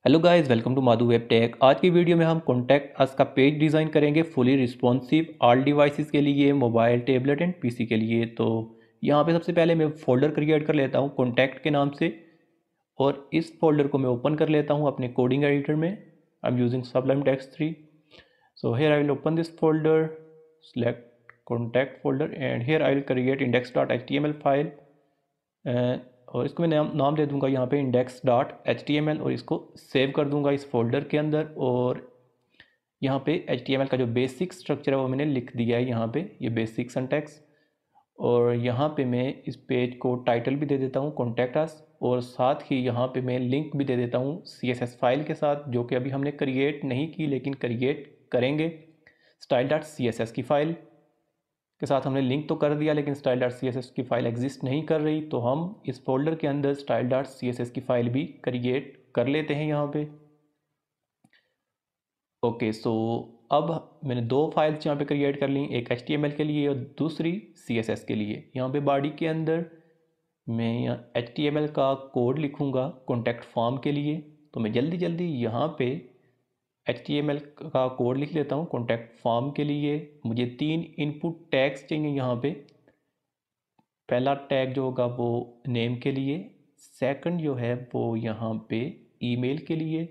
Hello guys, welcome to Madhu web tech. आज की video में हम कॉन्टैक्ट अस का पेज डिज़ाइन करेंगे, फुली रिस्पॉन्सिव ऑल डिवाइसेस के लिए, मोबाइल, टैबलेट एंड पीसी के लिए। तो यहाँ पे सबसे पहले मैं फ़ोल्डर क्रिएट कर लेता हूँ कॉन्टैक्ट के नाम से, और इस फोल्डर को मैं ओपन कर लेता हूँ अपने कोडिंग एडिटर में। I am using Sublime Text 3। So here I will open this folder, select contact folder, and here I will create index.html file। और इसको मैं नाम दे दूंगा यहाँ पे index.html, और इसको सेव कर दूंगा इस फोल्डर के अंदर। और यहाँ पे HTML का जो बेसिक स्ट्रक्चर है वो मैंने लिख दिया है यहाँ पे, ये बेसिक सिंटैक्स। और यहाँ पे मैं इस पेज को टाइटल भी दे देता हूँ कॉन्टैक्ट अस, और साथ ही यहाँ पे मैं लिंक भी दे देता हूँ CSS फाइल के साथ, जो कि अभी हमने क्रिएट नहीं की लेकिन क्रिएट करेंगे। style.css की फाइल के साथ हमने लिंक तो कर दिया, लेकिन style.css की फ़ाइल एग्जिस्ट नहीं कर रही, तो हम इस फोल्डर के अंदर style.css की फ़ाइल भी क्रिएट कर लेते हैं यहाँ पे। ओके, सो अब मैंने दो फाइल्स यहाँ पे क्रिएट कर ली, एक HTML के लिए और दूसरी CSS के लिए। यहाँ पे बॉडी के अंदर मैं यहाँ HTML का कोड लिखूँगा कॉन्टैक्ट फॉर्म के लिए। तो मैं जल्दी जल्दी यहाँ पे HTML का कोड लिख लेता हूँ कॉन्टैक्ट फॉर्म के लिए। मुझे 3 इनपुट टैग्स चाहिए यहाँ पे। पहला टैग जो होगा वो नेम के लिए, सेकंड जो है वो यहाँ पे ईमेल के लिए,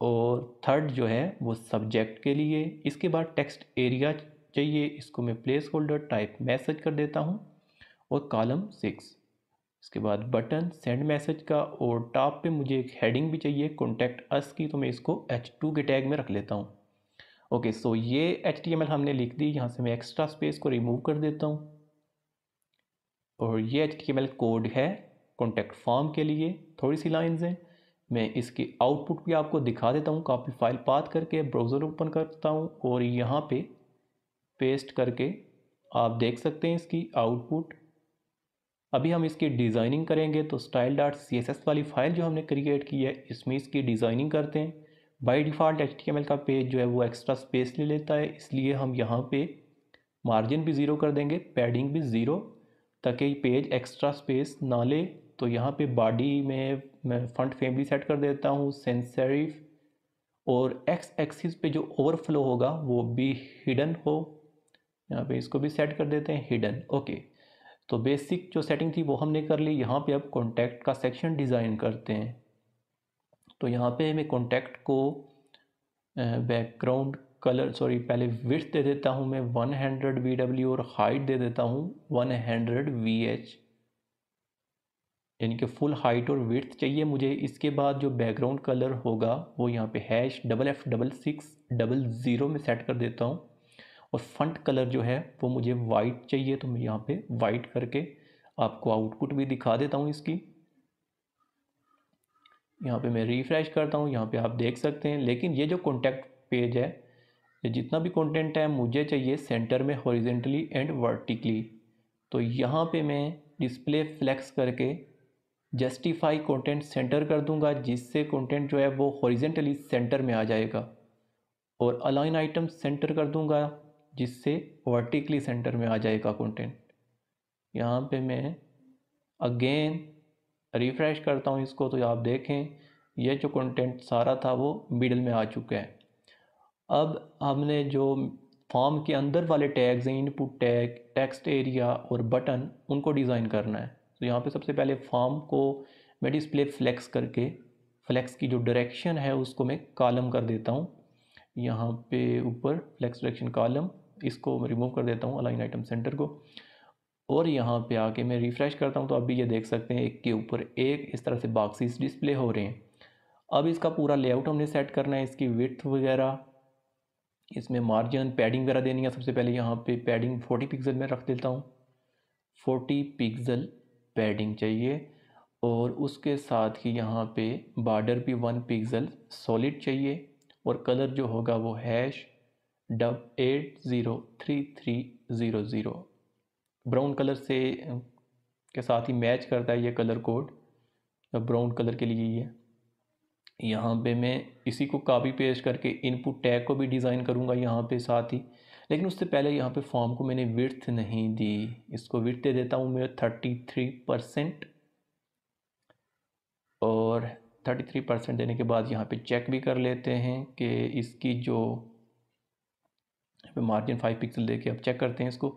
और थर्ड जो है वो सब्जेक्ट के लिए। इसके बाद टेक्स्ट एरिया चाहिए, इसको मैं प्लेस होल्डर टाइप मैसेज कर देता हूँ, और कॉलम 6। इसके बाद बटन सेंड मैसेज का, और टॉप पे मुझे एक हेडिंग भी चाहिए कॉन्टैक्ट अस की, तो मैं इसको H2 के टैग में रख लेता हूँ। ओके, सो ये HTML हमने लिख दी। यहाँ से मैं एक्स्ट्रा स्पेस को रिमूव कर देता हूँ, और ये HTML कोड है कॉन्टैक्ट फॉर्म के लिए। थोड़ी सी लाइंस हैं, मैं इसकी आउटपुट भी आपको दिखा देता हूँ। कॉपी फाइल पाथ करके ब्राउज़र ओपन करता हूँ, और यहाँ पे पेस्ट करके आप देख सकते हैं इसकी आउटपुट। अभी हम इसकी डिज़ाइनिंग करेंगे, तो style.css वाली फ़ाइल जो हमने क्रिएट की है इसमें इसकी डिज़ाइनिंग करते हैं। बाय डिफ़ॉल्ट HTML का पेज जो है वो एक्स्ट्रा स्पेस ले लेता है, इसलिए हम यहाँ पे मार्जिन भी ज़ीरो कर देंगे, पैडिंग भी ज़ीरो, ताकि पेज एक्स्ट्रा स्पेस ना ले। तो यहाँ पे बॉडी में मैं फंट फैमिली सेट कर देता हूँ sans serif, और एक्स एक्सिस पे जो ओवरफ्लो होगा वो भी हिडन हो। यहाँ पे इसको भी सेट कर देते हैं हिडन। ओके, तो बेसिक जो सेटिंग थी वो हमने कर ली। यहाँ पे अब कॉन्टैक्ट का सेक्शन डिज़ाइन करते हैं। तो यहाँ पे मैं कॉन्टैक्ट को बैकग्राउंड कलर, सॉरी, पहले विड्थ दे देता हूँ मैं 100 VW, और हाइट दे देता हूँ 100 VH, यानी कि फुल हाइट और विड्थ चाहिए मुझे। इसके बाद जो बैकग्राउंड कलर होगा वो यहाँ पे #FF6600 में सेट कर देता हूँ, और फंट कलर जो है वो मुझे वाइट चाहिए, तो मैं यहाँ पे वाइट करके आपको आउटपुट भी दिखा देता हूँ इसकी। यहाँ पे मैं रिफ्रेश करता हूँ, यहाँ पे आप देख सकते हैं। लेकिन ये जो कॉन्टैक्ट पेज है, ये जितना भी कंटेंट है मुझे चाहिए सेंटर में हॉरिजेंटली एंड वर्टिकली। तो यहाँ पे मैं डिस्प्ले फ्लेक्स करके जस्टिफाई कंटेंट सेंटर कर दूंगा, जिससे कंटेंट जो है वो हॉरिजेंटली सेंटर में आ जाएगा, और अलाइन आइटम सेंटर कर दूंगा, जिससे वर्टिकली सेंटर में आ जाएगा कंटेंट। यहाँ पे मैं अगेन रिफ्रेश करता हूँ इसको, तो आप देखें ये जो कंटेंट सारा था वो मिडल में आ चुका है। अब हमने जो फॉर्म के अंदर वाले टैग्स हैं, इनपुट टैग, टेक्स्ट एरिया और बटन, उनको डिज़ाइन करना है। तो यहाँ पे सबसे पहले फॉर्म को मैं डिस्प्ले फ्लेक्स करके, फ्लेक्स की जो डायरेक्शन है उसको मैं कॉलम कर देता हूँ। यहाँ पे ऊपर फ्लेक्स डायरेक्शन कॉलम, इसको रिमूव कर देता हूँ अलाइन आइटम सेंटर को, और यहाँ पे आके मैं रिफ़्रेश करता हूँ, तो अभी ये देख सकते हैं एक के ऊपर एक इस तरह से बॉक्सेस डिस्प्ले हो रहे हैं। अब इसका पूरा लेआउट हमने सेट करना है, इसकी विड्थ वगैरह, इसमें मार्जिन, पैडिंग वगैरह देनी है। सबसे पहले यहाँ पे पैडिंग 40 पिक्सल में रख देता हूँ, 40 पिक्सल पैडिंग चाहिए। और उसके साथ ही यहाँ पे बॉर्डर भी 1 पिक्सल सॉलिड चाहिए, और कलर जो होगा वो #803300 ब्राउन कलर से के साथ ही मैच करता है ये कलर कोड, ब्राउन कलर के लिए ये। यहाँ पे मैं इसी को कॉपी पेस्ट करके इनपुट टैग को भी डिज़ाइन करूँगा यहाँ पे साथ ही। लेकिन उससे पहले यहाँ पे फॉर्म को मैंने विड्थ नहीं दी, इसको विड्थ दे देता हूँ मैं 33%, और 33% देने के बाद यहाँ पे चेक भी कर लेते हैं कि इसकी जो मार्जिन 5 पिक्सल देके अब चेक करते हैं इसको।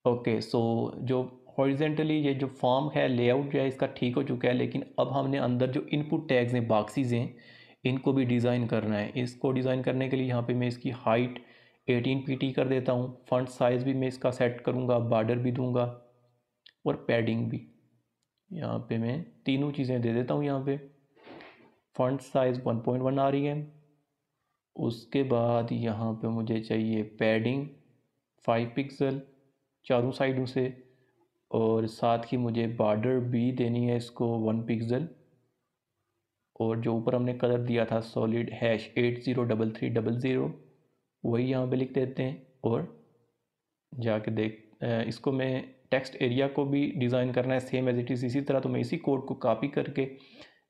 ओके, सो जो हॉरिजेंटली ये जो फॉर्म है, लेआउट जो है इसका ठीक हो चुका है, लेकिन अब हमने अंदर जो इनपुट टैग्स हैं, बॉक्सेस हैं, इनको भी डिज़ाइन करना है। इसको डिज़ाइन करने के लिए यहाँ पे मैं इसकी हाइट 18 pt कर देता हूँ। फॉन्ट साइज़ भी मैं इसका सेट करूँगा, बॉर्डर भी दूंगा और पैडिंग भी। यहाँ पे मैं तीनों चीज़ें दे देता हूँ। यहाँ पे फॉन्ट साइज़ 1.1 आ रही है। उसके बाद यहाँ पे मुझे चाहिए पैडिंग 5 पिक्सल चारों साइडों से, और साथ ही मुझे बॉर्डर भी देनी है इसको 1 पिक्सल। और जो ऊपर हमने कलर दिया था सॉलिड #803300 वही यहाँ पे लिख देते हैं। और जाके इसको मैं टेक्स्ट एरिया को भी डिज़ाइन करना है सेम एज इट इज़ इसी तरह, तो मैं इसी कोड को कॉपी करके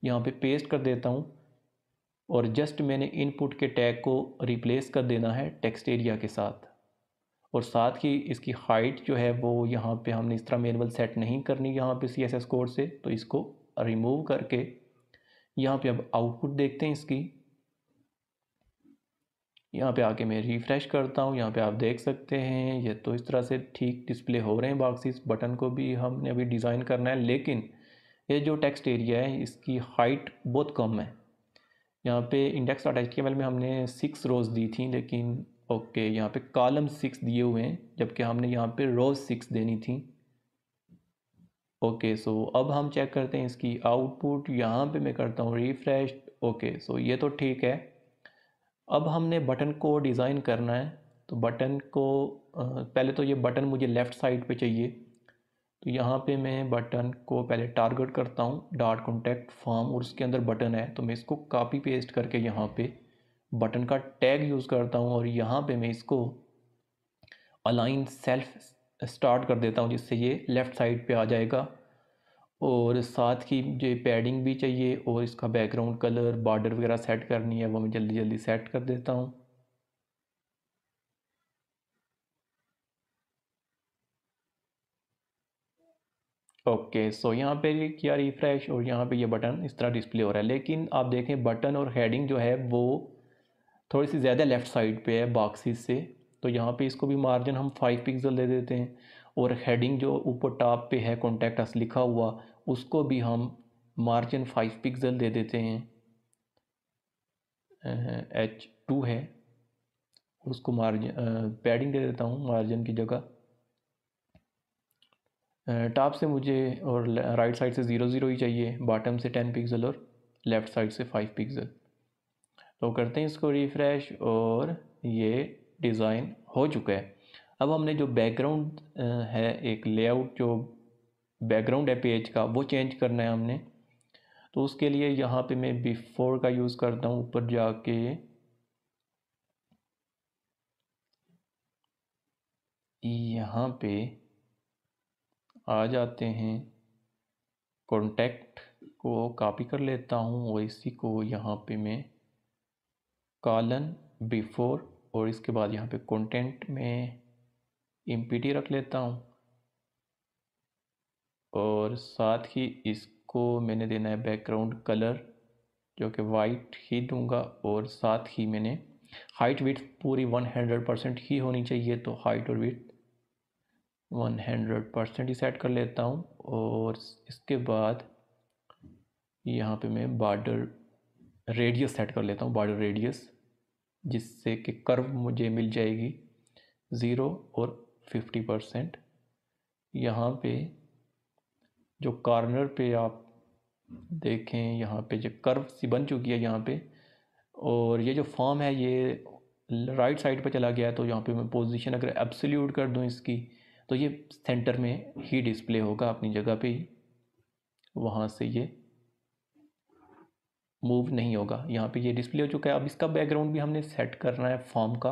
यहाँ पे पेस्ट कर देता हूँ। और जस्ट मैंने इनपुट के टैग को रिप्लेस कर देना है टेक्स्ट एरिया के साथ। और साथ ही इसकी हाइट जो है वो यहाँ पे हमने इस तरह मैनुअल सेट नहीं करनी यहाँ पे CSS कोड से, तो इसको रिमूव करके यहाँ पे अब आउटपुट देखते हैं इसकी। यहाँ पे आके मैं रिफ़्रेश करता हूँ। यहाँ पे आप देख सकते हैं ये तो इस तरह से ठीक डिस्प्ले हो रहे हैं बॉक्सेस। बटन को भी हमने अभी डिज़ाइन करना है, लेकिन ये जो टेक्स्ट एरिया है इसकी हाइट बहुत कम है। यहाँ पे index.html में हमने 6 रोज़ दी थी, लेकिन ओके यहाँ पे कॉलम 6 दिए हुए हैं, जबकि हमने यहाँ पे रोज़ 6 देनी थी। ओके, सो अब हम चेक करते हैं इसकी आउटपुट। यहाँ पे मैं करता हूँ रिफ़्रेश। ओके, सो ये तो ठीक है। अब हमने बटन को डिज़ाइन करना है, तो बटन को पहले तो ये बटन मुझे लेफ़्ट साइड पे चाहिए, तो यहाँ पे मैं बटन को पहले टारगेट करता हूँ डॉट कॉन्टैक्ट फॉर्म, और उसके अंदर बटन है, तो मैं इसको कॉपी पेस्ट करके यहाँ पे बटन का टैग यूज़ करता हूँ और यहाँ पे मैं इसको अलाइन सेल्फ स्टार्ट कर देता हूँ, जिससे ये लेफ़्ट साइड पे आ जाएगा। और साथ ही मुझे पैडिंग भी चाहिए और इसका बैकग्राउंड कलर, बॉर्डर वगैरह सेट करनी है, वो मैं जल्दी जल्दी सेट कर देता हूँ। ओके, सो यहाँ पे किया रिफ़्रेश और यहाँ पे ये बटन इस तरह डिस्प्ले हो रहा है। लेकिन आप देखें बटन और हेडिंग जो है वो थोड़ी सी ज़्यादा लेफ़्ट साइड पे है बॉक्सेस से, तो यहाँ पे इसको भी मार्जिन हम 5 पिक्सल दे देते हैं। और हेडिंग जो ऊपर टॉप पे है कॉन्टैक्ट अस लिखा हुआ, उसको भी हम मार्जिन 5 पिक्सल दे देते हैं। H2 है, उसको मार्जिन पैडिंग दे देता हूँ मार्जिन की जगह। टॉप से मुझे और राइट साइड से 0 0 ही चाहिए, बॉटम से 10 पिक्सल और लेफ़्ट साइड से 5 पिक्सल। तो करते हैं इसको रिफ़्रेश और ये डिज़ाइन हो चुका है। अब हमने जो बैकग्राउंड है, एक लेआउट जो बैकग्राउंड है पेज का, वो चेंज करना है हमने। तो उसके लिए यहाँ पे मैं बिफोर का यूज़ करता हूँ। ऊपर जाके यहाँ पे आ जाते हैं, कॉन्टैक्ट को कॉपी कर लेता हूँ और इसी को यहाँ पे मैं कॉलन बिफोर और इसके बाद यहाँ पे कंटेंट में एम्प्टी रख लेता हूँ। और साथ ही इसको मैंने देना है बैकग्राउंड कलर, जो कि वाइट ही दूंगा। और साथ ही मैंने हाइट विड्थ पूरी 100% ही होनी चाहिए, तो हाइट और विड्थ 100% ही सेट कर लेता हूँ। और इसके बाद यहाँ पे मैं बॉर्डर रेडियस सेट कर लेता हूँ, बॉर्डर रेडियस, जिससे कि कर्व मुझे मिल जाएगी 0 और 50%। यहाँ पे जो कॉर्नर पे आप देखें, यहाँ पे जो कर्व सी बन चुकी है यहाँ पे, और ये जो फॉर्म है ये राइट साइड पे चला गया है, तो यहाँ पे मैं पोजीशन अगर एब्सोल्यूट कर दूँ इसकी, तो ये सेंटर में ही डिस्प्ले होगा अपनी जगह पे ही, वहाँ से ये मूव नहीं होगा। यहाँ पे ये डिस्प्ले हो चुका है। अब इसका बैकग्राउंड भी हमने सेट करना है फॉर्म का।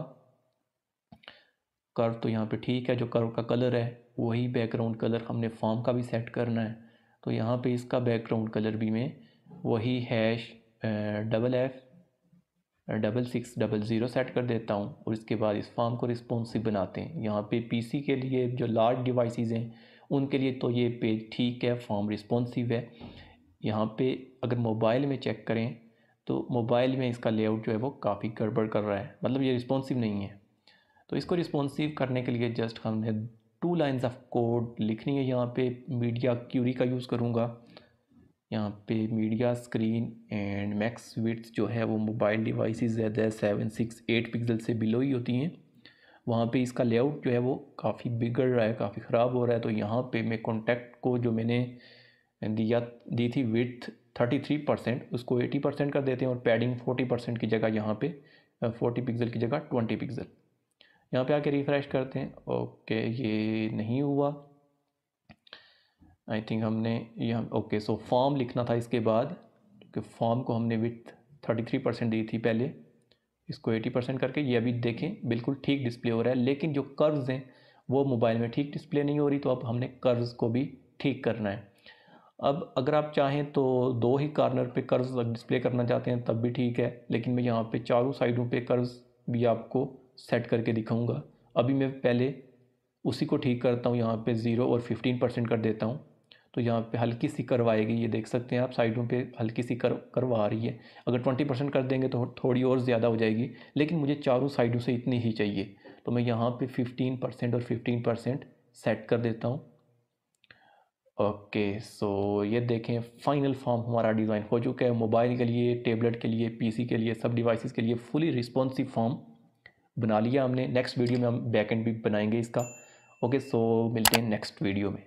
कर्व तो यहाँ पे ठीक है, जो कर्व का कलर है वही बैकग्राउंड कलर हमने फॉर्म का भी सेट करना है। तो यहाँ पे इसका बैकग्राउंड कलर भी मैं वही #6600 सेट कर देता हूँ। और इसके बाद इस फॉर्म को रिस्पॉन्सिव बनाते हैं। यहाँ पे पीसी के लिए जो लार्ज डिवाइसेस हैं उनके लिए तो ये पेज ठीक है, फॉर्म रिस्पॉन्सिव है। यहाँ पे अगर मोबाइल में चेक करें तो मोबाइल में इसका लेआउट जो है वो काफ़ी गड़बड़ कर रहा है, मतलब ये रिस्पॉन्सिव नहीं है। तो इसको रिस्पॉन्सिव करने के लिए जस्ट हमने 2 लाइन्स ऑफ कोड लिखनी है। यहाँ पे मीडिया क्यूरी का यूज़ करूँगा। यहाँ पे media screen and max width जो है वो मोबाइल डिवाइसेस ज़्यादा 768 पिक्सल से बिलो ही होती हैं। वहाँ पे इसका लेआउट जो है वो काफ़ी बिगड़ रहा है, काफ़ी ख़राब हो रहा है। तो यहाँ पे मैं कॉन्टैक्ट को जो मैंने दी थी विड्थ 33%, उसको 80% कर देते हैं और पैडिंग 40% की जगह यहाँ पे 40 पिक्सल की जगह 20 पिक्सल। यहाँ पे आके रिफ़्रेश करते हैं। ओके, ये नहीं हुआ। आई थिंक हमने यहाँ ओके सो फॉर्म लिखना था इसके बाद, क्योंकि फॉर्म को हमने विथ 33% दी थी पहले, इसको 80% करके ये अभी देखें बिल्कुल ठीक डिस्प्ले हो रहा है। लेकिन जो कर्व्स हैं वो मोबाइल में ठीक डिस्प्ले नहीं हो रही, तो अब हमने कर्व्स को भी ठीक करना है। अब अगर आप चाहें तो 2 ही कॉर्नर पे कर्व्स डिस्प्ले करना चाहते हैं तब भी ठीक है, लेकिन मैं यहाँ पे चारों साइडों पे कर्व्स भी आपको सेट करके दिखाऊंगा। अभी मैं पहले उसी को ठीक करता हूँ, यहाँ पे 0 और 15% कर देता हूँ। तो यहाँ पे हल्की सी कर्व आएगी, ये देख सकते हैं आप साइडों पे हल्की सी कर्व आ रही है। अगर 20% कर देंगे तो थोड़ी और ज़्यादा हो जाएगी, लेकिन मुझे चारों साइडों से इतनी ही चाहिए। तो मैं यहाँ पे 15% और 15% सेट कर देता हूँ। ओके सो ये देखें फाइनल फॉर्म हमारा डिज़ाइन हो चुका है। मोबाइल के लिए, टैबलेट के लिए, पीसी के लिए, सब डिवाइसेस के लिए फुली रिस्पॉन्सिव फॉर्म बना लिया हमने। नेक्स्ट वीडियो में हम बैकएंड भी बनाएंगे इसका। ओके सो मिलते हैं नेक्स्ट वीडियो में।